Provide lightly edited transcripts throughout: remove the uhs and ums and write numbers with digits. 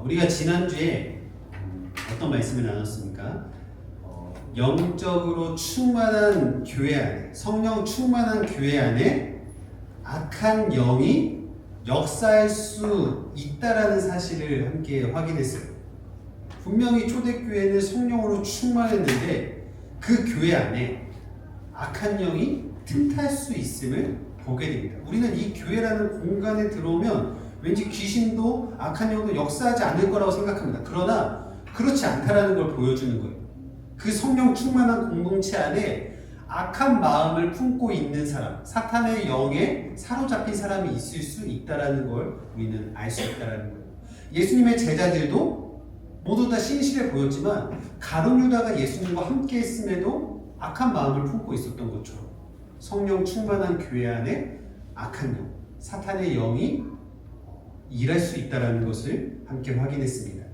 우리가 지난주에 어떤 말씀을 나눴습니까? 영적으로 충만한 교회 안에, 성령 충만한 교회 안에 악한 영이 역사할 수 있다라는 사실을 함께 확인했어요. 분명히 초대교회는 성령으로 충만했는데 그 교회 안에 악한 영이 틈탈 수 있음을 보게 됩니다. 우리는 이 교회라는 공간에 들어오면 왠지 귀신도 악한 영도 역사하지 않을 거라고 생각합니다. 그러나 그렇지 않다라는 걸 보여주는 거예요. 그 성령 충만한 공동체 안에 악한 마음을 품고 있는 사람, 사탄의 영에 사로잡힌 사람이 있을 수 있다라는 걸 우리는 알 수 있다라는 거예요. 예수님의 제자들도 모두 다 신실해 보였지만 가룟 유다가 예수님과 함께 했음에도 악한 마음을 품고 있었던 것처럼 성령 충만한 교회 안에 악한 영, 사탄의 영이 일할 수 있다는 것을 함께 확인했습니다.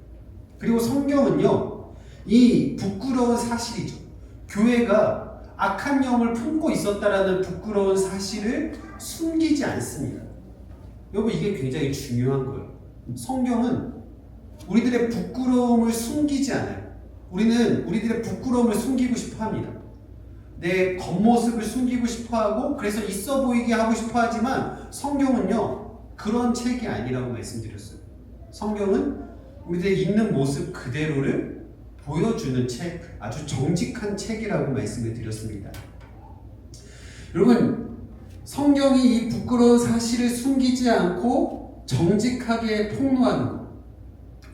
그리고 성경은요, 이 부끄러운 사실이죠. 교회가 악한 영을 품고 있었다라는 부끄러운 사실을 숨기지 않습니다. 여러분, 이게 굉장히 중요한 거예요. 성경은 우리들의 부끄러움을 숨기지 않아요. 우리는 우리들의 부끄러움을 숨기고 싶어 합니다. 내 겉모습을 숨기고 싶어 하고, 그래서 있어 보이게 하고 싶어 하지만 성경은요, 그런 책이 아니라고 말씀드렸어요. 성경은 우리들 있는 모습 그대로를 보여주는 책, 아주 정직한 책이라고 말씀을 드렸습니다. 여러분, 성경이 이 부끄러운 사실을 숨기지 않고 정직하게 폭로하는 것.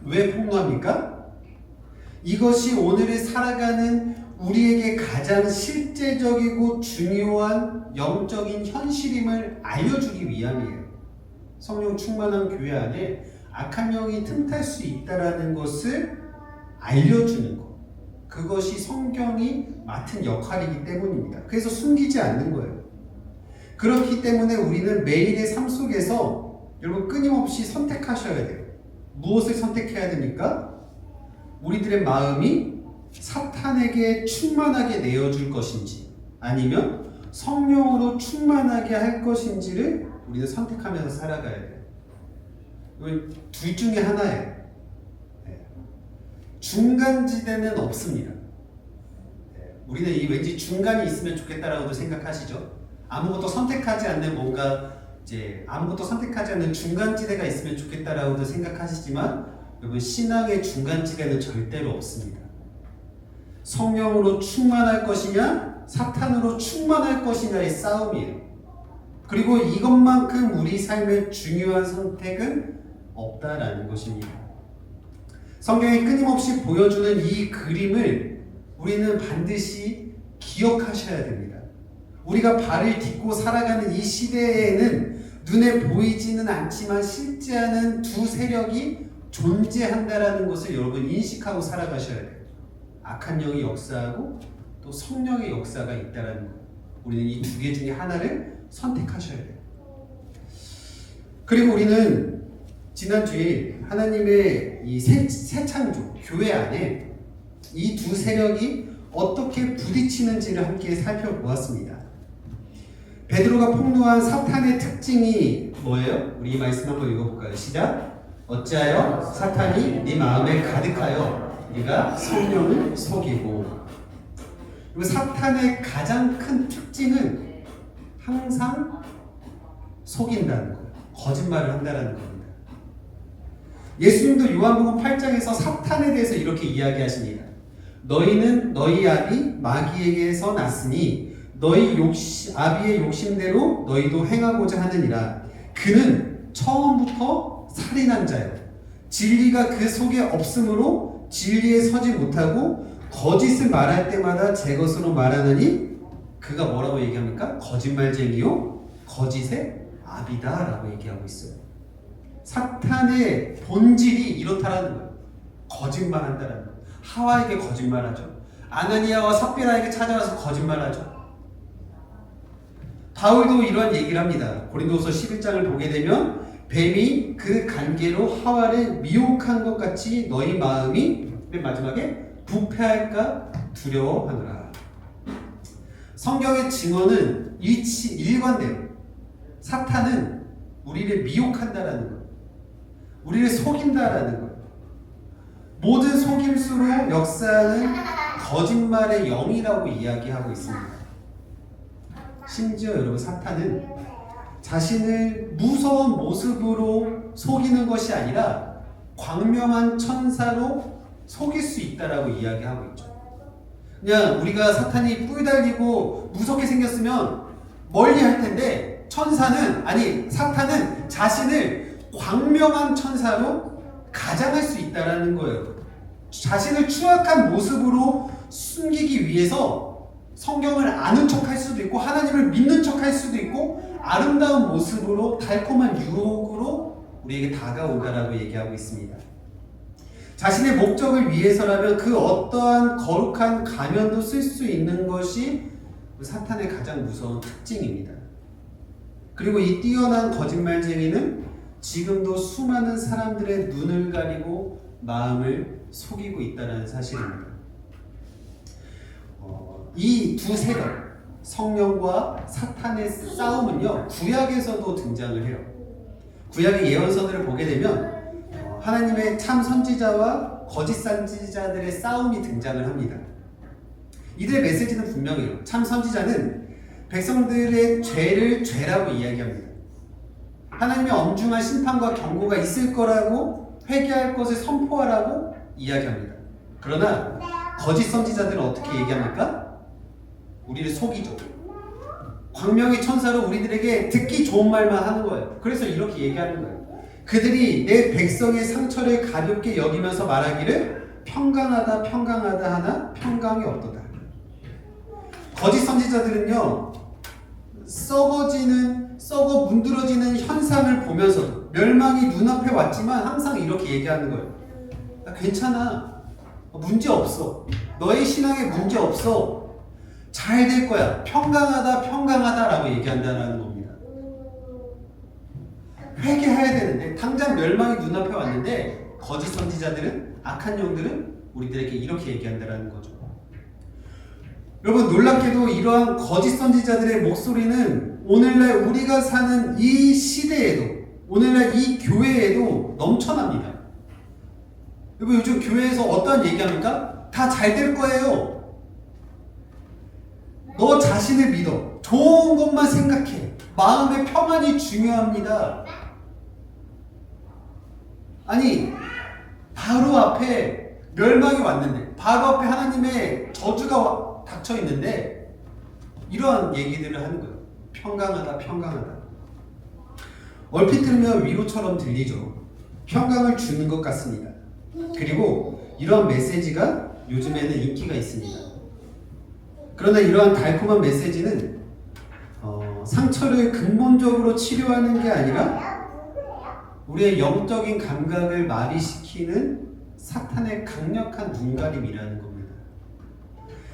왜 폭로합니까? 이것이 오늘을 살아가는 우리에게 가장 실제적이고 중요한 영적인 현실임을 알려주기 위함이에요. 성령 충만한 교회 안에 악한 영이 틈탈 수 있다는 것을 알려주는 것. 그것이 성경이 맡은 역할이기 때문입니다. 그래서 숨기지 않는 거예요. 그렇기 때문에 우리는 매일의 삶 속에서 여러분 끊임없이 선택하셔야 돼요. 무엇을 선택해야 됩니까? 우리들의 마음이 사탄에게 충만하게 내어줄 것인지 아니면 성령으로 충만하게 할 것인지를 우리는 선택하면서 살아가야 돼요. 둘 중에 하나예요. 중간지대는 없습니다. 우리는 이 왠지 중간이 있으면 좋겠다라고도 생각하시죠? 아무것도 선택하지 않는 뭔가 아무것도 선택하지 않는 중간지대가 있으면 좋겠다라고도 생각하시지만 여러분, 신앙의 중간지대는 절대로 없습니다. 성령으로 충만할 것이냐 사탄으로 충만할 것이냐의 싸움이에요. 그리고 이것만큼 우리 삶의 중요한 선택은 없다라는 것입니다. 성경이 끊임없이 보여주는 이 그림을 우리는 반드시 기억하셔야 됩니다. 우리가 발을 딛고 살아가는 이 시대에는 눈에 보이지는 않지만 실제하는 두 세력이 존재한다라는 것을 여러분 인식하고 살아가셔야 돼요. 악한 영이 역사하고 또 성령의 역사가 있다라는 것. 우리는 이 두 개 중에 하나를 선택하셔야 돼요. 그리고 우리는 지난주에 하나님의 이 새 창조, 교회 안에 이 두 세력이 어떻게 부딪히는지를 함께 살펴보았습니다. 베드로가 폭로한 사탄의 특징이 뭐예요? 우리 이 말씀 한번 읽어볼까요? 시작! 어찌하여 사탄이 네 마음에 가득하여 네가 성령을 속이고. 그리고 사탄의 가장 큰 특징은 항상 속인다는 거예요. 거짓말을 한다는 겁니다. 예수님도 요한복음 8장에서 사탄에 대해서 이렇게 이야기하십니다. 너희는 너희 아비 마귀에게서 났으니 너희 아비의 욕심대로 너희도 행하고자 하느니라. 그는 처음부터 살인한 자요. 진리가 그 속에 없으므로 진리에 서지 못하고 거짓을 말할 때마다 제 것으로 말하느니 그가 뭐라고 얘기합니까? 거짓말쟁이요 거짓의 아비다라고 얘기하고 있어요. 사탄의 본질이 이렇다라는 거예요. 거짓말한다라는 거예요. 하와에게 거짓말하죠. 아나니아와 삽비라에게 찾아와서 거짓말하죠. 바울도 이러한 얘기를 합니다. 고린도서 11장을 보게 되면 뱀이 그 관계로 하와를 미혹한 것 같이 너희 마음이 맨 마지막에 부패할까 두려워하노라. 성경의 증언은 일관돼요. 사탄은 우리를 미혹한다라는 거예요. 우리를 속인다라는 거예요. 모든 속임수로 역사하는 거짓말의 영이라고 이야기하고 있습니다. 심지어 여러분, 사탄은 자신을 무서운 모습으로 속이는 것이 아니라 광명한 천사로 속일 수 있다라고 이야기하고 있죠. 그냥 우리가 사탄이 뿔 달리고 무섭게 생겼으면 멀리 할 텐데, 사탄은 자신을 광명한 천사로 가장할 수 있다라는 거예요. 자신을 추악한 모습으로 숨기기 위해서 성경을 아는 척할 수도 있고 하나님을 믿는 척할 수도 있고 아름다운 모습으로 달콤한 유혹으로 우리에게 다가온다라고 얘기하고 있습니다. 자신의 목적을 위해서라면 그 어떠한 거룩한 가면도 쓸 수 있는 것이 사탄의 가장 무서운 특징입니다. 그리고 이 뛰어난 거짓말쟁이는 지금도 수많은 사람들의 눈을 가리고 마음을 속이고 있다는 사실입니다. 이 두 세력, 성령과 사탄의 싸움은요, 구약에서도 등장을 해요. 구약의 예언서들을 보게 되면 하나님의 참 선지자와 거짓 선지자들의 싸움이 등장을 합니다. 이들의 메시지는 분명해요. 참 선지자는 백성들의 죄를 죄라고 이야기합니다. 하나님의 엄중한 심판과 경고가 있을 거라고, 회개할 것을 선포하라고 이야기합니다. 그러나 거짓 선지자들은 어떻게 얘기합니까? 우리를 속이죠. 광명의 천사로 우리들에게 듣기 좋은 말만 하는 거예요. 그래서 이렇게 얘기하는 거예요. 그들이 내 백성의 상처를 가볍게 여기면서 말하기를 평강하다 평강하다 하나 평강이 없도다. 거짓 선지자들은요, 썩어 문드러지는 현상을 보면서 멸망이 눈앞에 왔지만 항상 이렇게 얘기하는 거예요. 괜찮아, 문제 없어, 너의 신앙에 문제 없어, 잘 될 거야, 평강하다 평강하다 라고 얘기한다는 겁니다. 회개해야 되는데 당장 멸망이 눈앞에 왔는데 거짓 선지자들은, 악한 영들은 우리들에게 이렇게 얘기한다는 거죠. 여러분, 놀랍게도 이러한 거짓 선지자들의 목소리는 오늘날 우리가 사는 이 시대에도, 오늘날 이 교회에도 넘쳐납니다. 여러분, 요즘 교회에서 어떠한 얘기합니까? 다 잘 될 거예요. 너 자신을 믿어. 좋은 것만 생각해. 마음의 평안이 중요합니다. 아니, 바로 앞에 멸망이 왔는데, 바로 앞에 하나님의 저주가 닥쳐 있는데 이러한 얘기들을 하는 거예요. 평강하다 평강하다. 얼핏 들으면 위로처럼 들리죠. 평강을 주는 것 같습니다. 그리고 이러한 메시지가 요즘에는 인기가 있습니다. 그러나 이러한 달콤한 메시지는 상처를 근본적으로 치료하는 게 아니라 우리의 영적인 감각을 마비시키는 사탄의 강력한 눈가림이라는 겁니다.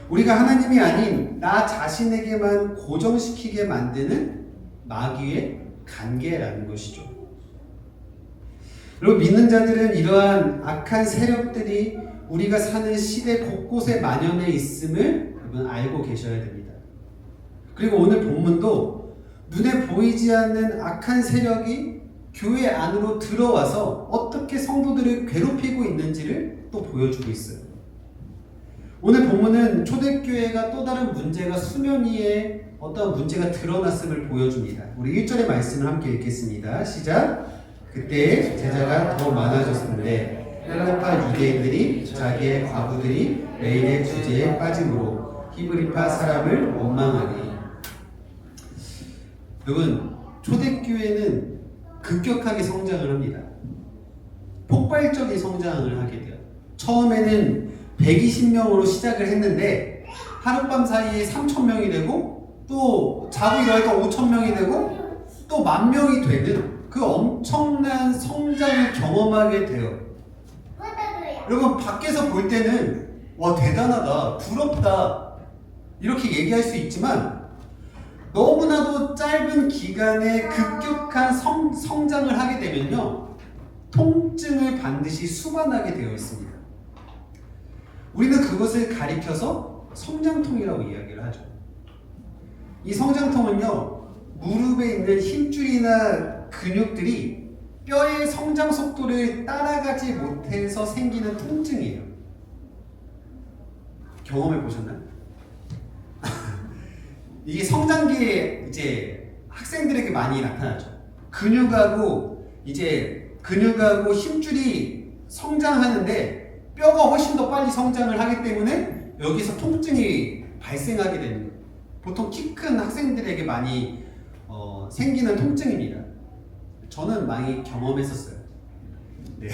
우리가 하나님이 아닌 나 자신에게만 고정시키게 만드는 마귀의 간계라는 것이죠. 여러분, 믿는 자들은 이러한 악한 세력들이 우리가 사는 시대 곳곳에 만연해 있음을 여러분 알고 계셔야 됩니다. 그리고 오늘 본문도 눈에 보이지 않는 악한 세력이 교회 안으로 들어와서 어떻게 성도들을 괴롭히고 있는지를 또 보여주고 있어요. 오늘 본문은 초대교회가 또 다른 문제가 수면 위에 어떤 문제가 드러났음을 보여줍니다. 우리 1절의 말씀을 함께 읽겠습니다. 시작. 그때 제자가 더 많아졌는데 헬라파 유대인들이 자기의 과부들이 매일의 주제에 빠짐으로 히브리파 사람을 원망하니. 여러분, 초대교회는 급격하게 성장을 합니다. 폭발적인 성장을 하게 돼요. 처음에는 120명으로 시작을 했는데 하룻밤 사이에 3,000명이 되고, 또 자고 일어나니까 5,000명이 되고, 또 10,000명이 되는 그 엄청난 성장을 경험하게 돼요. 여러분, 밖에서 볼 때는 와, 대단하다, 부럽다 이렇게 얘기할 수 있지만 너무나도 짧은 기간에 급격한 성장을 하게 되면요, 통증을 반드시 수반하게 되어 있습니다. 우리는 그것을 가리켜서 성장통이라고 이야기를 하죠. 이 성장통은요, 무릎에 있는 힘줄이나 근육들이 뼈의 성장 속도를 따라가지 못해서 생기는 통증이에요. 경험해 보셨나요? 이게 성장기에 이제 학생들에게 많이 나타나죠. 근육하고 힘줄이 성장하는데 뼈가 훨씬 더 빨리 성장을 하기 때문에 여기서 통증이 발생하게 되는 거예요. 보통 키 큰 학생들에게 많이 생기는 통증입니다. 저는 많이 경험했었어요. 네.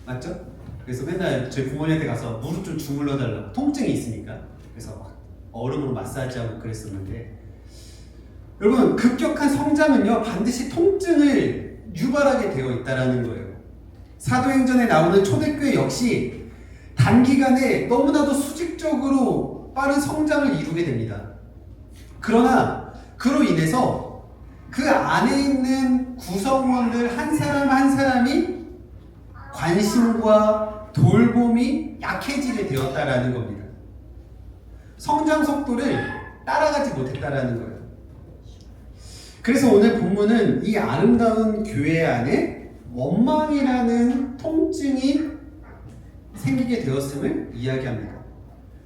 맞죠? 그래서 맨날 저희 부모님한테 가서 무릎 좀 주물러 달라고, 통증이 있으니까. 그래서 막 얼음으로 마사지하고 그랬었는데, 여러분, 급격한 성장은요 반드시 통증을 유발하게 되어 있다는 거예요. 사도행전에 나오는 초대교회 역시 단기간에 너무나도 수직적으로 빠른 성장을 이루게 됩니다. 그러나 그로 인해서 그 안에 있는 구성원들 한 사람 한 사람이 관심과 돌봄이 약해지게 되었다라는 겁니다. 성장 속도를 따라가지 못했다라는 거예요. 그래서 오늘 본문은 이 아름다운 교회 안에 원망이라는 통증이 생기게 되었음을 이야기합니다.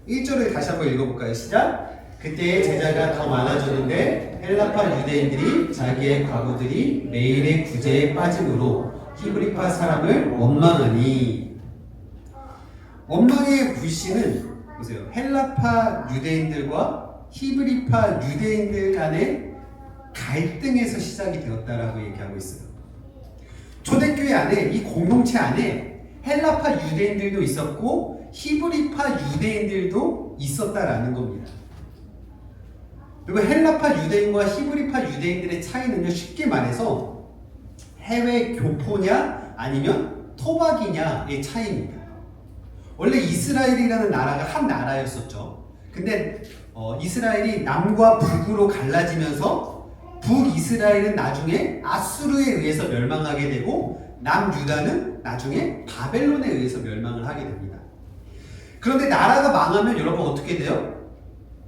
1절을 다시 한번 읽어볼까요? 시작! 그때 제자가 더 많아졌는데 헬라파 유대인들이 자기의 과부들이 매일의 구제에 빠짐으로 히브리파 사람을 원망하니, 원망의 불씨는 보세요. 헬라파 유대인들과 히브리파 유대인들 간의 갈등에서 시작이 되었다라고 얘기하고 있어요. 초대교회 안에, 이 공동체 안에 헬라파 유대인들도 있었고 히브리파 유대인들도 있었다라는 겁니다. 그리고 헬라파 유대인과 히브리파 유대인들의 차이는요, 쉽게 말해서 해외 교포냐 아니면 토박이냐의 차이입니다. 원래 이스라엘이라는 나라가 한 나라였었죠. 근데 이스라엘이 남과 북으로 갈라지면서 북이스라엘은 나중에 아수르에 의해서 멸망하게 되고 남유다는 나중에 바벨론에 의해서 멸망을 하게 됩니다. 그런데 나라가 망하면 여러분 어떻게 돼요?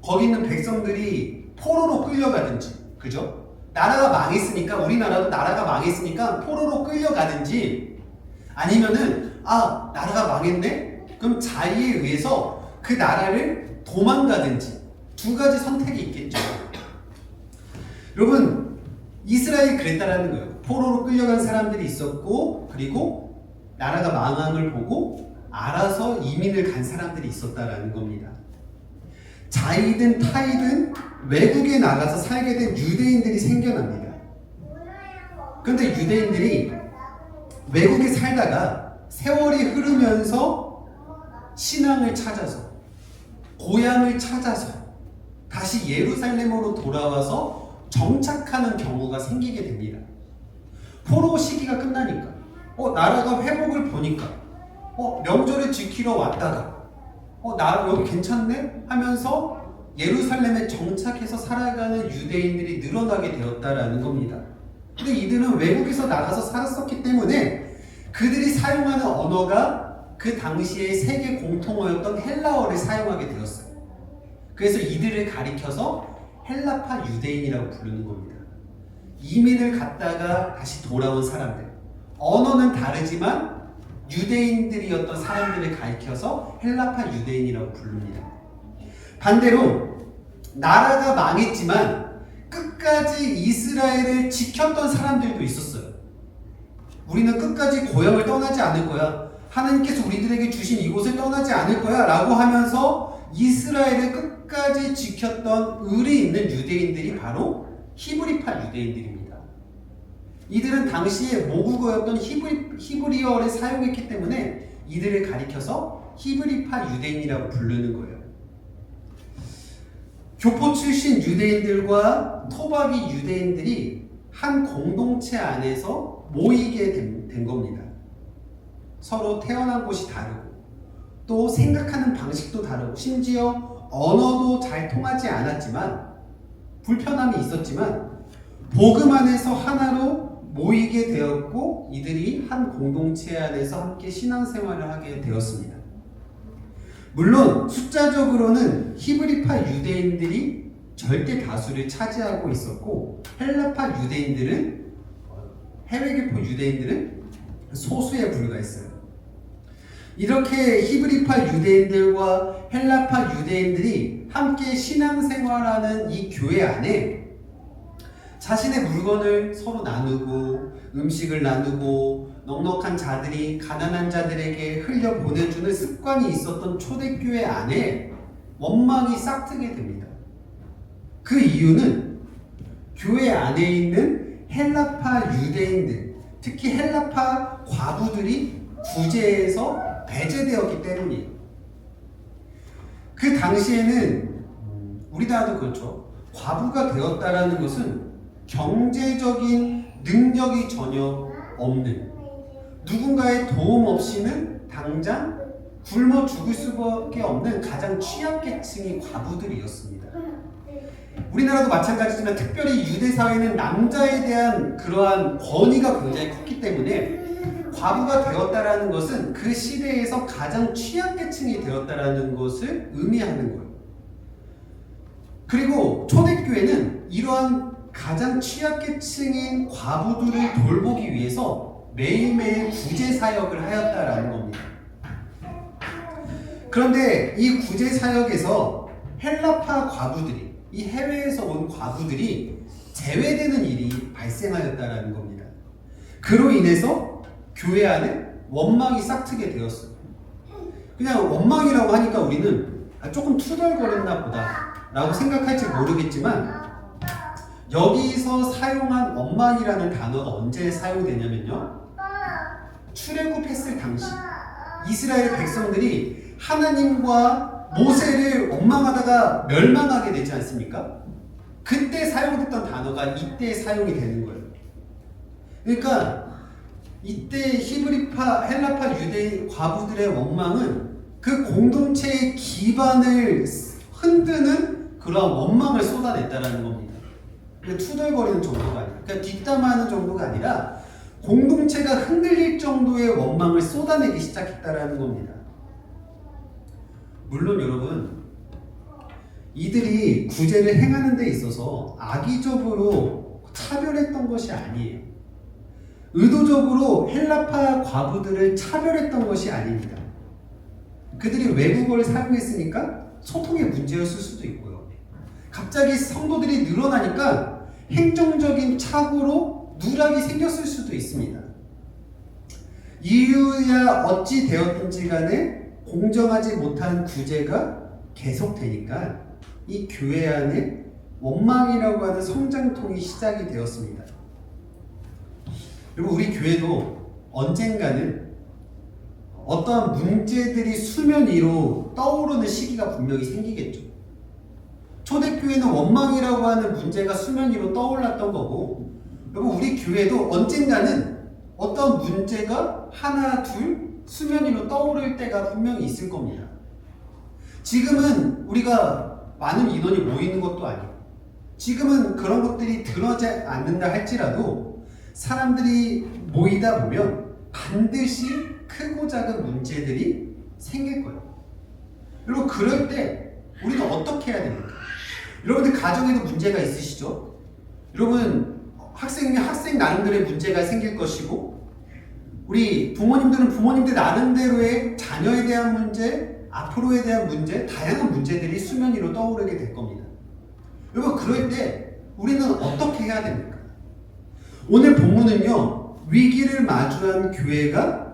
거기 있는 백성들이 포로로 끌려가든지, 그죠? 나라가 망했으니까, 우리나라도 나라가 망했으니까 포로로 끌려가든지, 아니면은 나라가 망했네? 그럼 자의에 의해서 그 나라를 도망가든지, 두 가지 선택이 있겠죠. 여러분, 이스라엘이 그랬다라는 거예요. 포로로 끌려간 사람들이 있었고, 그리고 나라가 망함을 보고 알아서 이민을 간 사람들이 있었다라는 겁니다. 자이든 타이든 외국에 나가서 살게 된 유대인들이 생겨납니다. 그런데 유대인들이 외국에 살다가 세월이 흐르면서 신앙을 찾아서, 고향을 찾아서 다시 예루살렘으로 돌아와서 정착하는 경우가 생기게 됩니다. 포로 시기가 끝나니까, 나라가 회복을 보니까, 명절을 지키러 왔다가, 나 여기 괜찮네? 하면서 예루살렘에 정착해서 살아가는 유대인들이 늘어나게 되었다라는 겁니다. 근데 이들은 외국에서 나가서 살았었기 때문에 그들이 사용하는 언어가 그 당시에 세계 공통어였던 헬라어를 사용하게 되었어요. 그래서 이들을 가리켜서 헬라파 유대인이라고 부르는 겁니다. 이민을 갔다가 다시 돌아온 사람들. 언어는 다르지만 유대인들이었던 사람들을 가리켜서 헬라파 유대인이라고 부릅니다. 반대로 나라가 망했지만 끝까지 이스라엘을 지켰던 사람들도 있었어요. 우리는 끝까지 고향을 떠나지 않을 거야. 하나님께서 우리들에게 주신 이곳을 떠나지 않을 거야 라고 하면서 이스라엘을 끝까지 지켰던 의리 있는 유대인들이 바로 히브리파 유대인들입니다. 이들은 당시에 모국어였던 히브리어를 사용했기 때문에 이들을 가리켜서 히브리파 유대인이라고 부르는 거예요. 교포 출신 유대인들과 토박이 유대인들이 한 공동체 안에서 모이게 된 겁니다. 서로 태어난 곳이 다르고 또 생각하는 방식도 다르고 심지어 언어도 잘 통하지 않았지만 불편함이 있었지만 복음 안에서 하나로 모이게 되었고 이들이 한 공동체 안에서 함께 신앙생활을 하게 되었습니다. 물론 숫자적으로는 히브리파 유대인들이 절대 다수를 차지하고 있었고 헬라파 유대인들은 해외교포 유대인들은 소수에 불과했어요. 이렇게 히브리파 유대인들과 헬라파 유대인들이 함께 신앙생활하는 이 교회 안에 자신의 물건을 서로 나누고 음식을 나누고 넉넉한 자들이 가난한 자들에게 흘려 보내주는 습관이 있었던 초대교회 안에 원망이 싹트게 됩니다. 그 이유는 교회 안에 있는 헬라파 유대인들, 특히 헬라파 과부들이 구제에서 배제되었기 때문이에요. 그 당시에는 우리나라도 그렇죠. 과부가 되었다라는 것은 경제적인 능력이 전혀 없는, 누군가의 도움 없이는 당장 굶어 죽을 수밖에 없는 가장 취약계층이 과부들이었습니다. 우리나라도 마찬가지지만 특별히 유대 사회는 남자에 대한 그러한 권위가 굉장히 컸기 때문에 과부가 되었다라는 것은 그 시대에서 가장 취약계층이 되었다라는 것을 의미하는 거예요. 그리고 초대교회는 이러한 가장 취약계층인 과부들을 돌보기 위해서 매일매일 구제 사역을 하였다라는 겁니다. 그런데 이 구제 사역에서 헬라파 과부들이, 이 해외에서 온 과부들이 제외되는 일이 발생하였다라는 겁니다. 그로 인해서 교회 안에 원망이 싹트게 되었어요. 그냥 원망이라고 하니까 우리는 조금 투덜거렸나 보다 라고 생각할지 모르겠지만, 여기서 사용한 원망이라는 단어가 언제 사용되냐면요, 출애굽했을 당시 이스라엘 백성들이 하나님과 모세를 원망하다가 멸망하게 되지 않습니까? 그때 사용됐던 단어가 이때 사용이 되는 거예요. 그러니까 이때 히브리파, 헬라파 유대인 과부들의 원망은 그 공동체의 기반을 흔드는 그런 원망을 쏟아냈다라는 겁니다. 투덜거리는 정도가 아니라, 그러니까 뒷담화하는 정도가 아니라 공동체가 흔들릴 정도의 원망을 쏟아내기 시작했다라는 겁니다. 물론 여러분, 이들이 구제를 행하는 데 있어서 악의적으로 차별했던 것이 아니에요. 의도적으로 헬라파 과부들을 차별했던 것이 아닙니다. 그들이 외국어를 사용했으니까 소통의 문제였을 수도 있고요. 갑자기 성도들이 늘어나니까 행정적인 착오로 누락이 생겼을 수도 있습니다. 이유야 어찌 되었든지 간에 공정하지 못한 구제가 계속되니까 이 교회 안에 원망이라고 하는 성장통이 시작이 되었습니다. 그리고 우리 교회도 언젠가는 어떠한 문제들이 수면 위로 떠오르는 시기가 분명히 생기겠죠. 초대교회는 원망이라고 하는 문제가 수면 위로 떠올랐던 거고, 그리고 우리 교회도 언젠가는 어떤 문제가 하나, 둘 수면 위로 떠오를 때가 분명히 있을 겁니다. 지금은 우리가 많은 인원이 모이는 것도 아니고, 지금은 그런 것들이 드러나지 않는다 할지라도 사람들이 모이다 보면 반드시 크고 작은 문제들이 생길 거예요. 그리고 그럴 때 우리는 어떻게 해야 됩니까? 여러분들 가정에도 문제가 있으시죠? 여러분 학생 나름대로의 문제가 생길 것이고, 우리 부모님들은 부모님들 나름대로의 자녀에 대한 문제, 앞으로에 대한 문제, 다양한 문제들이 수면 위로 떠오르게 될 겁니다. 여러분 그럴 때 우리는 어떻게 해야 됩니까? 오늘 본문은요, 위기를 마주한 교회가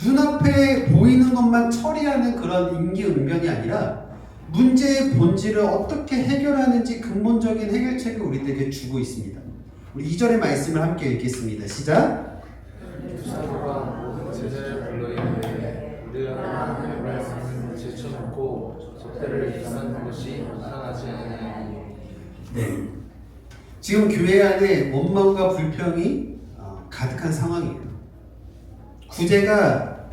눈앞에 보이는 것만 처리하는 그런 임기응변이 아니라 문제의 본질을 어떻게 해결하는지 근본적인 해결책을 우리들에게 주고 있습니다. 우리 2절의 말씀을 함께 읽겠습니다. 시작! 제자를 불러이르되 우리가 하나님의 말씀을 제쳐놓고 속대를 일삼는 것이 이상하지 않으니. 네, 지금 교회 안에 원망과 불평이 가득한 상황이에요. 구제가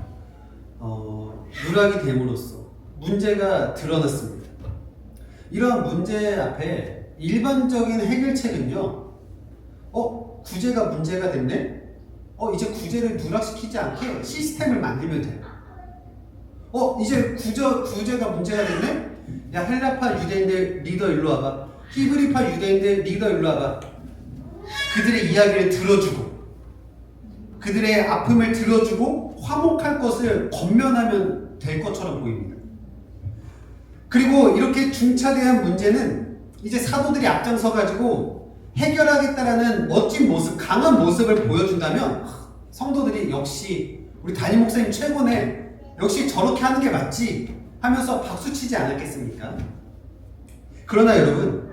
누락이 됨으로써 문제가 드러났습니다. 이러한 문제 앞에 일반적인 해결책은요, 구제가 문제가 됐네? 이제 구제를 누락시키지 않게 시스템을 만들면 돼요. 이제 구제가 문제가 됐네? 야, 헬라파 유대인들 리더 일로 와봐. 히브리파 유대인들 리더 일로 와봐. 그들의 이야기를 들어주고, 그들의 아픔을 들어주고 화목할 것을 권면하면 될 것처럼 보입니다. 그리고 이렇게 중차대한 문제는 이제 사도들이 앞장서 가지고 해결하겠다라는 멋진 모습, 강한 모습을 보여준다면 성도들이 역시 우리 담임 목사님 최고네, 역시 저렇게 하는 게 맞지 하면서 박수치지 않았겠습니까? 그러나 여러분,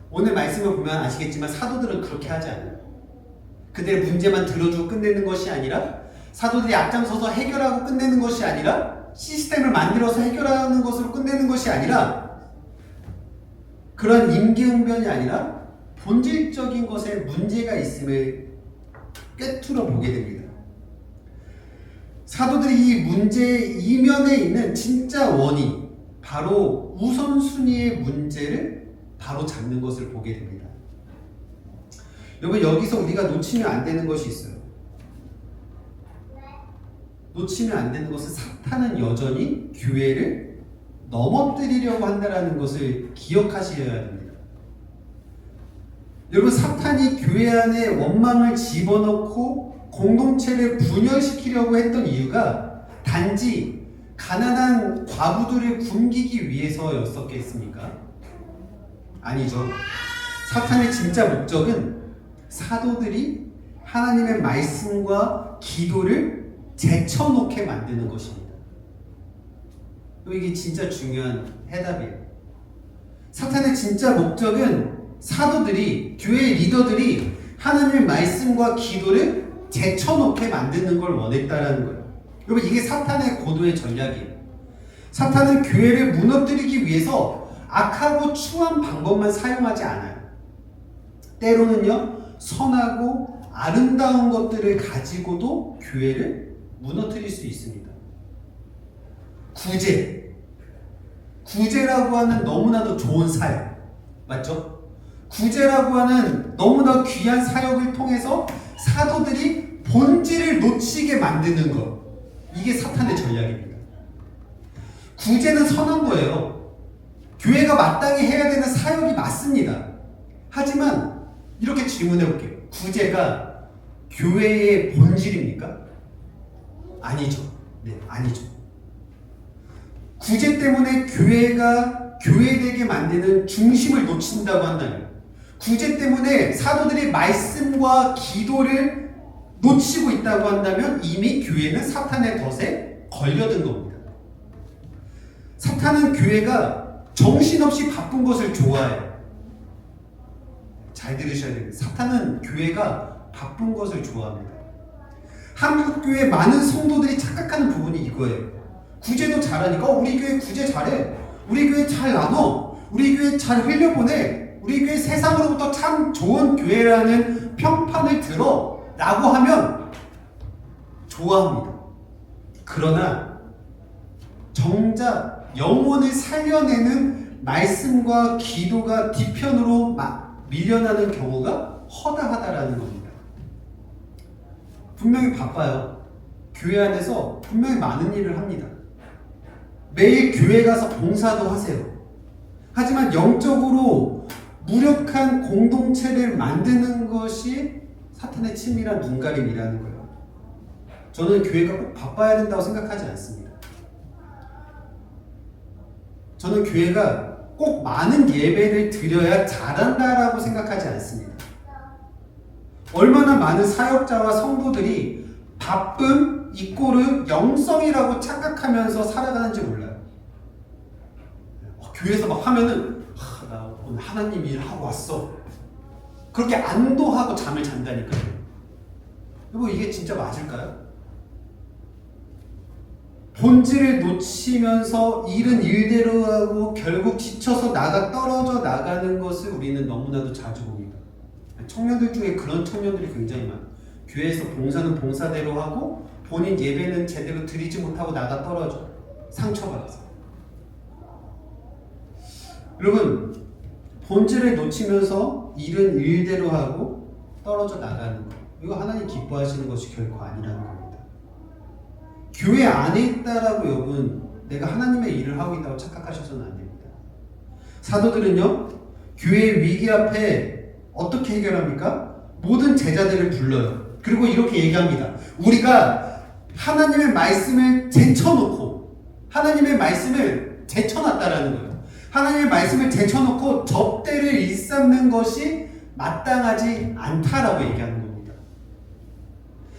오늘 말씀을 보면 아시겠지만 사도들은 그렇게 하지 않아요. 그들의 문제만 들어주고 끝내는 것이 아니라, 사도들이 앞장서서 해결하고 끝내는 것이 아니라, 시스템을 만들어서 해결하는 것으로 끝내는 것이 아니라, 그런 임기응변이 아니라 본질적인 것에 문제가 있음을 꿰뚫어 보게 됩니다. 사도들이 이 문제 이면에 있는 진짜 원인, 바로 우선순위의 문제를 바로 잡는 것을 보게 됩니다. 여러분, 여기서 우리가 놓치면 안 되는 것이 있어요. 놓치면 안 되는 것은 사탄은 여전히 교회를 넘어뜨리려고 한다는 것을 기억하셔야 됩니다. 여러분, 사탄이 교회 안에 원망을 집어넣고 공동체를 분열시키려고 했던 이유가 단지 가난한 과부들을 굶기기 위해서였었겠습니까? 아니죠. 사탄의 진짜 목적은 사도들이 하나님의 말씀과 기도를 제쳐놓게 만드는 것입니다. 또 이게 진짜 중요한 해답이에요. 사탄의 진짜 목적은 사도들이, 교회 리더들이 하나님의 말씀과 기도를 제쳐놓게 만드는 걸 원했다라는 거예요. 여러분, 이게 사탄의 고도의 전략이에요. 사탄은 교회를 무너뜨리기 위해서 악하고 추한 방법만 사용하지 않아요. 때로는요, 선하고 아름다운 것들을 가지고도 교회를 무너뜨릴 수 있습니다. 구제라고 하는 너무나도 좋은 사역, 맞죠? 구제라고 하는 너무나 귀한 사역을 통해서 사도들이 본질을 놓치게 만드는 것, 이게 사탄의 전략입니다. 구제는 선한 거예요. 교회가 마땅히 해야 되는 사역이 맞습니다. 하지만 이렇게 질문해 볼게요. 구제가 교회의 본질입니까? 아니죠. 네, 아니죠. 구제 때문에 교회가 교회되게 만드는 중심을 놓친다고 한다면, 구제 때문에 사도들이 말씀과 기도를 놓치고 있다고 한다면 이미 교회는 사탄의 덫에 걸려든 겁니다. 사탄은 교회가 정신없이 바쁜 것을 좋아해요. 잘 들으셔야 됩니다. 사탄은 교회가 바쁜 것을 좋아합니다. 한국교회 많은 성도들이 착각하는 부분이 이거예요. 구제도 잘하니까 우리 교회 구제 잘해, 우리 교회 잘 나눠, 우리 교회 잘 흘려보내, 우리 교회 세상으로부터 참 좋은 교회라는 평판을 들어 라고 하면 좋아합니다. 그러나 정작 영혼을 살려내는 말씀과 기도가 뒤편으로 밀려나는 경우가 허다하다라는 겁니다. 분명히 바빠요. 교회 안에서 분명히 많은 일을 합니다. 매일 교회 가서 봉사도 하세요. 하지만 영적으로 무력한 공동체를 만드는 것이 사탄의 치밀한 눈가림이라는 거예요. 저는 교회가 꼭 바빠야 된다고 생각하지 않습니다. 저는 교회가 꼭 많은 예배를 드려야 잘한다라고 생각하지 않습니다. 얼마나 많은 사역자와 성도들이 바쁨 이꼬르 영성이라고 착각하면서 살아가는지 몰라요. 교회에서 막 하면은 나 오늘 하나님 일하고 왔어, 그렇게 안도하고 잠을 잔다니까요. 여러분, 이게 진짜 맞을까요? 본질을 놓치면서 일은 일대로 하고 결국 지쳐서 떨어져 나가는 것을 우리는 너무나도 자주 봅니다. 청년들 중에 그런 청년들이 굉장히 많아요. 교회에서 봉사는 봉사대로 하고 본인 예배는 제대로 드리지 못하고 떨어져 상처받아서. 여러분, 본질을 놓치면서 일은 일대로 하고 떨어져 나가는 것, 이거 하나님 기뻐하시는 것이 결코 아니라는 겁니다. 교회 안에 있다라고 여러분 내가 하나님의 일을 하고 있다고 착각하셔서는 안 됩니다. 사도들은요, 교회의 위기 앞에 어떻게 해결합니까? 모든 제자들을 불러요. 그리고 이렇게 얘기합니다. 우리가 하나님의 말씀을 제쳐놓고 하나님의 말씀을 제쳐놨다라는 거예요. 하나님의 말씀을 제쳐놓고 접대를 일삼는 것이 마땅하지 않다라고 얘기하는 겁니다.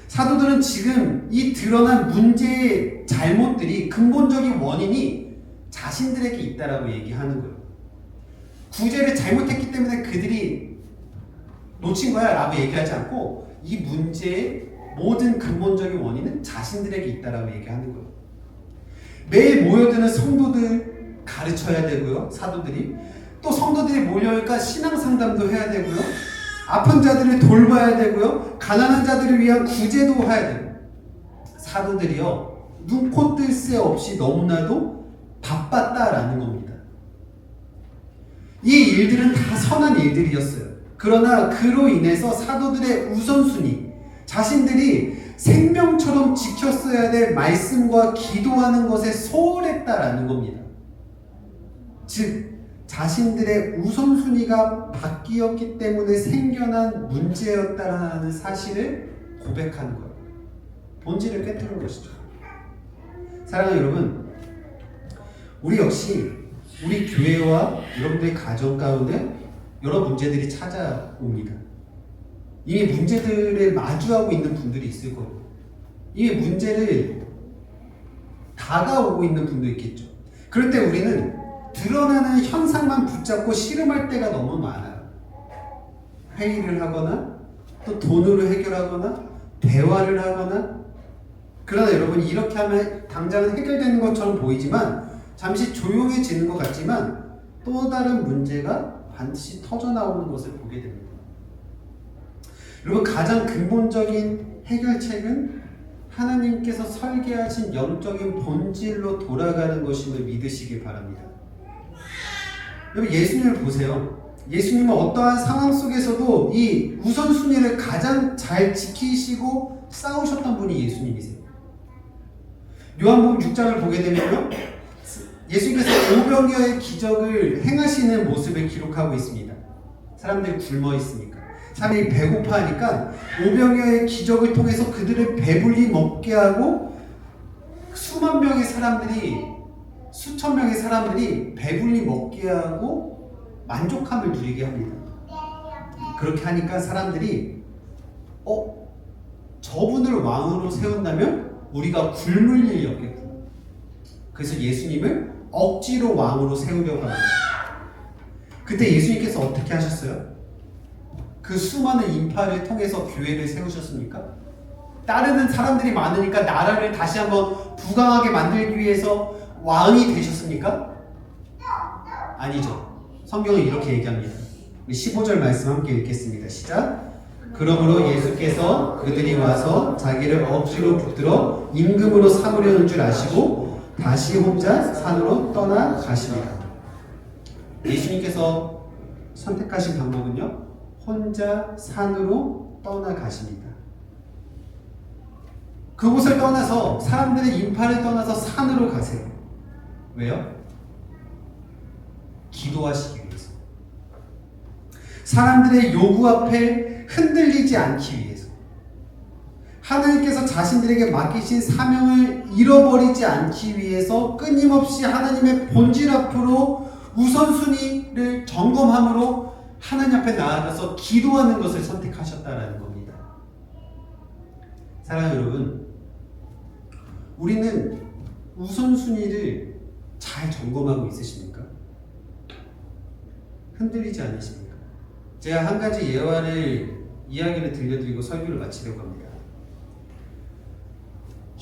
사도들은 지금 이 드러난 문제의 잘못들이 근본적인 원인이 자신들에게 있다라고 얘기하는 거예요. 구제를 잘못했기 때문에 그들이 놓친 거야 라고 얘기하지 않고 이 문제의 모든 근본적인 원인은 자신들에게 있다라고 얘기하는 거예요. 매일 모여드는 성도들 가르쳐야 되고요. 사도들이 또 성도들이 모여니까 신앙 상담도 해야 되고요. 아픈 자들을 돌봐야 되고요. 가난한 자들을 위한 구제도 해야 되고 사도들이요. 눈코 뜰 새 없이 너무나도 바빴다라는 겁니다. 이 일들은 다 선한 일들이었어요. 그러나 그로 인해서 사도들의 우선순위, 자신들이 생명처럼 지켰어야 될 말씀과 기도하는 것에 소홀했다라는 겁니다. 즉 자신들의 우선순위가 바뀌었기 때문에 생겨난 문제였다라는 사실을 고백하는 거예요. 본질을 깨뜨린 것이죠. 사랑하는 여러분, 우리 역시 우리 교회와 여러분들의 가정 가운데 여러 문제들이 찾아옵니다. 이미 문제들을 마주하고 있는 분들이 있을 거예요. 이미 문제를 다가오고 있는 분도 있겠죠. 그럴 때 우리는 드러나는 현상만 붙잡고 씨름할 때가 너무 많아요. 회의를 하거나 또 돈으로 해결하거나 대화를 하거나. 그러나 여러분, 이렇게 하면 당장은 해결되는 것처럼 보이지만 잠시 조용해지는 것 같지만 또 다른 문제가 반드시 터져나오는 것을 보게 됩니다. 여러분, 가장 근본적인 해결책은 하나님께서 설계하신 영적인 본질로 돌아가는 것임을 믿으시길 바랍니다. 여러분, 예수님을 보세요. 예수님은 어떠한 상황 속에서도 이 우선순위를 가장 잘 지키시고 싸우셨던 분이 예수님이세요. 요한복음 6장을 보게 되면요, 예수님께서 오병이어의 기적을 행하시는 모습을 기록하고 있습니다. 사람들이 굶어 있으니까, 사람들이 배고파하니까 오병이어의 기적을 통해서 그들을 배불리 먹게 하고 수천 명의 사람들이 배불리 먹게 하고 만족함을 누리게 합니다. 그렇게 하니까 사람들이 저분을 왕으로 세운다면 우리가 굶을 일이 없겠구나. 그래서 예수님을 억지로 왕으로 세우려고 합니다. 그때 예수님께서 어떻게 하셨어요? 그 수많은 인파를 통해서 교회를 세우셨습니까? 따르는 사람들이 많으니까 나라를 다시 한번 부강하게 만들기 위해서 왕이 되셨습니까? 아니죠. 성경은 이렇게 얘기합니다. 15절 말씀 함께 읽겠습니다. 시작. 그러므로 예수께서 그들이 와서 자기를 억지로 붙들어 임금으로 삼으려는 줄 아시고 다시 혼자 산으로 떠나가십니다. 예수님께서 선택하신 방법은요, 혼자 산으로 떠나가십니다. 그곳을 떠나서, 사람들의 인파를 떠나서 산으로 가세요. 왜요? 기도하시기 위해서. 사람들의 요구 앞에 흔들리지 않기 위해서. 하나님께서 자신들에게 맡기신 사명을 잃어버리지 않기 위해서 끊임없이 하나님의 본질 앞으로 우선순위를 점검함으로 하나님 앞에 나아가서 기도하는 것을 선택하셨다라는 겁니다. 사랑하는 여러분, 우리는 우선순위를 잘 점검하고 있으십니까? 흔들리지 않으십니까? 제가 한 가지 이야기를 들려드리고 설교를 마치려고 합니다.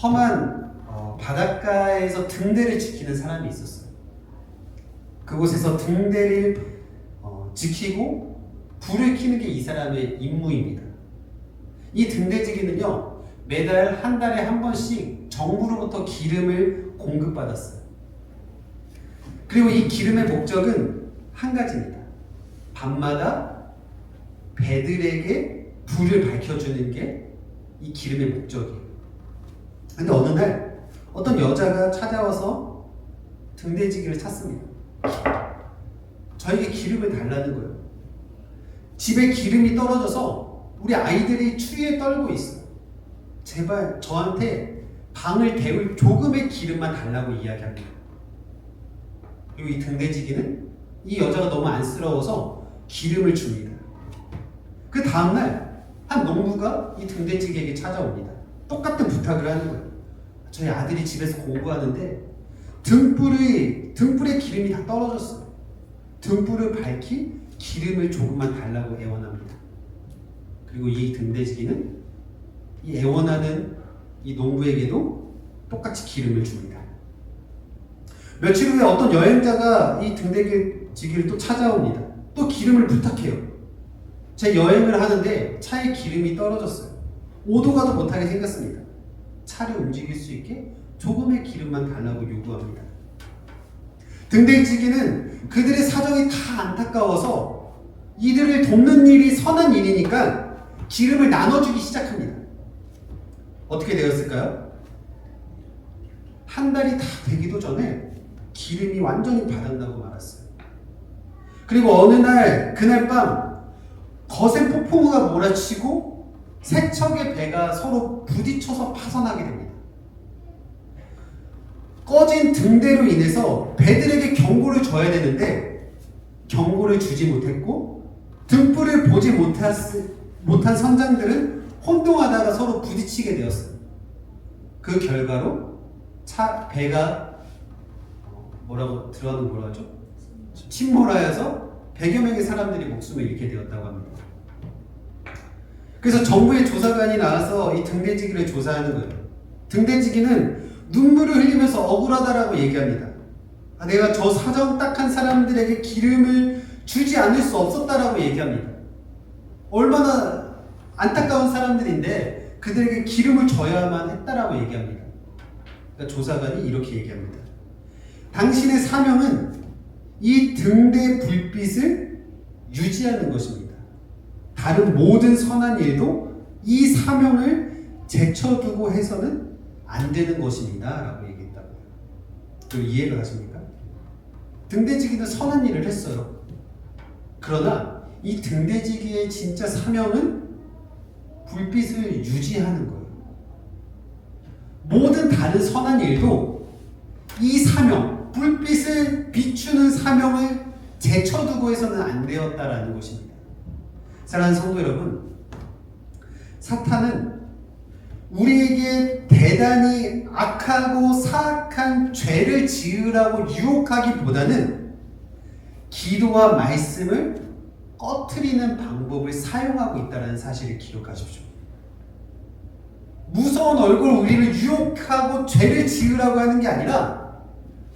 험한 바닷가에서 등대를 지키는 사람이 있었어요. 그곳에서 등대를 지키고 불을 켜는 게 이 사람의 임무입니다. 이 등대지기는요, 매달 한 달에 한 번씩 정부로부터 기름을 공급받았어요. 그리고 이 기름의 목적은 한 가지입니다. 밤마다 배들에게 불을 밝혀주는 게 이 기름의 목적이에요. 근데 어느 날 어떤 여자가 찾아와서 등대지기를 찾습니다. 저에게 기름을 달라는 거예요. 집에 기름이 떨어져서 우리 아이들이 추위에 떨고 있어요. 제발 저한테 방을 데울 조금의 기름만 달라고 이야기합니다. 그리고 이 등대지기는 이 여자가 너무 안쓰러워서 기름을 줍니다. 그 다음날 한 농부가 이 등대지기에게 찾아옵니다. 똑같은 부탁을 하는 거예요. 저희 아들이 집에서 공부하는데 등불에 기름이 다 떨어졌어요. 등불을 밝히 기름을 조금만 달라고 애원합니다. 그리고 이 등대지기는 이 애원하는 이 농부에게도 똑같이 기름을 줍니다. 며칠 후에 어떤 여행자가 이 등대지기를 또 찾아옵니다. 또 기름을 부탁해요. 제 여행을 하는데 차에 기름이 떨어졌어요. 오도 가도 못하게 생겼습니다. 차를 움직일 수 있게 조금의 기름만 달라고 요구합니다. 등대지기는 그들의 사정이 다 안타까워서 이들을 돕는 일이 선한 일이니까 기름을 나눠주기 시작합니다. 어떻게 되었을까요? 한 달이 다 되기도 전에 기름이 완전히 바닥나고 말았어요. 그리고 어느 날 그날 밤 거센 폭풍우가 몰아치고 세 척의 배가 서로 부딪혀서 파손하게 됩니다. 꺼진 등대로 인해서 배들에게 경고를 줘야 되는데 경고를 주지 못했고 등불을 보지 못한 선장들은 혼동하다가 서로 부딪히게 되었어요. 그 결과로 배가 뭐라고 하죠? 침몰하여서 100여 명의 사람들이 목숨을 잃게 되었다고 합니다. 그래서 정부의 조사관이 나와서 이 등대지기를 조사하는 거예요. 등대지기는 눈물을 흘리면서 억울하다라고 얘기합니다. 내가 저 사정 딱한 사람들에게 기름을 주지 않을 수 없었다라고 얘기합니다. 얼마나 안타까운 사람들인데 그들에게 기름을 줘야만 했다라고 얘기합니다. 그러니까 조사관이 이렇게 얘기합니다. 당신의 사명은 이 등대 불빛을 유지하는 것입니다. 다른 모든 선한 일도 이 사명을 제쳐두고 해서는 안 되는 것입니다. 라고 얘기했다고요. 그리고 이해가 가십니까? 등대지기는 선한 일을 했어요. 그러나 이 등대지기의 진짜 사명은 불빛을 유지하는 거예요. 모든 다른 선한 일도 이 사명, 불빛을 비추는 사명을 제쳐두고 해서는 안 되었다라는 것입니다. 사랑하는 성도 여러분, 사탄은 우리에게 대단히 악하고 사악한 죄를 지으라고 유혹하기보다는 기도와 말씀을 꺼트리는 방법을 사용하고 있다는 사실을 기억하십시오. 무서운 얼굴 우리를 유혹하고 죄를 지으라고 하는 게 아니라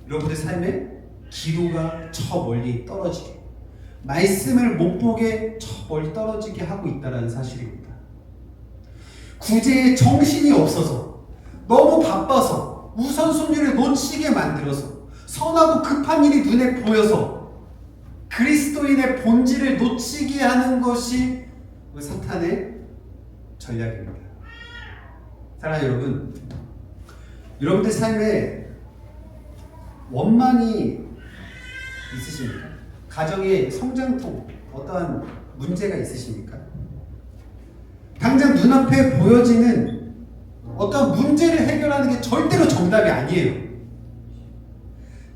여러분들 삶에 기도가 저 멀리 떨어지게, 말씀을 못 보게 저 멀리 떨어지게 하고 있다는 사실입니다. 구제에 정신이 없어서, 너무 바빠서, 우선순위를 놓치게 만들어서, 선하고 급한 일이 눈에 보여서 그리스도인의 본질을 놓치게 하는 것이 사탄의 전략입니다. 사랑하는 여러분, 여러분들 삶에 원망이 있으십니까? 가정의 성장통, 어떠한 문제가 있으십니까? 당장 눈앞에 보여지는 어떤 문제를 해결하는 게 절대로 정답이 아니에요.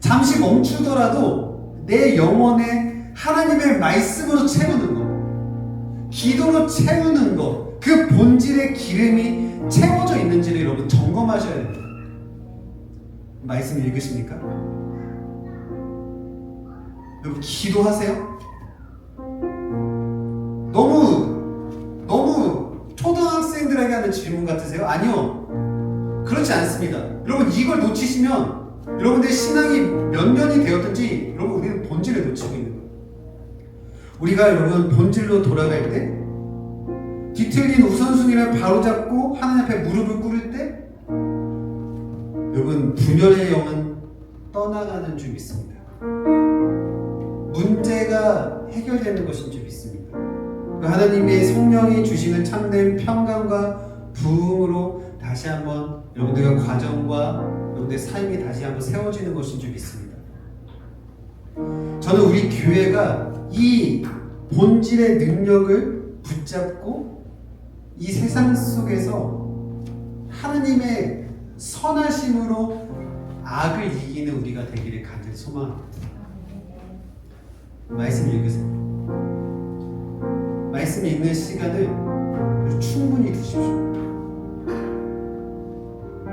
잠시 멈추더라도 내 영혼에 하나님의 말씀으로 채우는 것, 기도로 채우는 것, 그 본질의 기름이 채워져 있는지를 여러분 점검하셔야 됩니다. 말씀 읽으십니까? 여러분 기도하세요? 너무 초등학생들에게 하는 질문 같으세요? 아니요, 그렇지 않습니다. 여러분 이걸 놓치시면 여러분들의 신앙이 몇 년이 되었든지 여러분 우리는 본질을 놓치고 있는 거예요. 우리가 여러분 본질로 돌아갈 때, 뒤틀린 우선순위를 바로잡고 하나님 앞에 무릎을 꿇을 때 여러분 분열의 영은 떠나가는 줄 믿습니다. 문제가 해결되는 것인 줄 믿습니다. 하나님의 성령이 주시는 참된 평강과 부흥으로 다시 한번 여러분들의 과정과 여러분들의 삶이 다시 한번 세워지는 것인 줄 믿습니다. 저는 우리 교회가 이 본질의 능력을 붙잡고 이 세상 속에서 하느님의 선하심으로 악을 이기는 우리가 되기를 간절히 소망합니다. 말씀 읽으세요. 말씀 읽는 시간을 충분히 두십시오.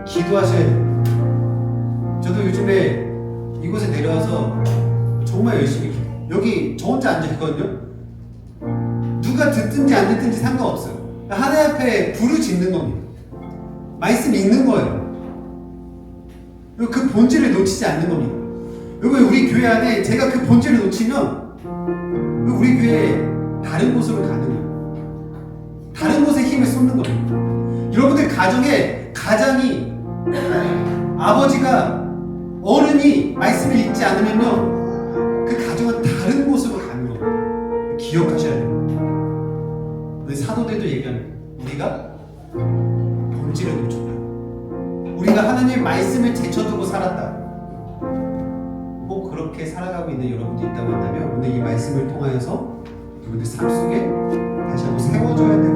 기도하셔야 돼요. 저도 요즘에 이곳에 내려와서 정말 열심히 기도해요. 여기 저 혼자 앉아있거든요. 누가 듣든지 안 듣든지 상관없어요. 하나님 앞에 부르짖는 겁니다. 말씀 읽는 거예요. 그 본질을 놓치지 않는 겁니다. 여러분, 우리 교회 안에 제가 그 본질을 놓치면 우리 교회 다른 곳으로 가는 거예요. 다른 곳에 힘을 쏟는 겁니다. 여러분들 가정에 가장이 아버지가 어른이 말씀을 읽지 않으면요, 그 가정은 다른 곳으로 가는 겁니다. 기억하셔야 돼요. 사도들도 얘기합니다. 우리가 본질을 놓쳤다. 우리가 하나님의 말씀을 제쳐두고 살았다. 꼭 그렇게 살아가고 있는 여러분들이 있다고 한다면 오늘 이 말씀을 통하여서 여러분들 삶 속에 다시 한번 세워져야 되는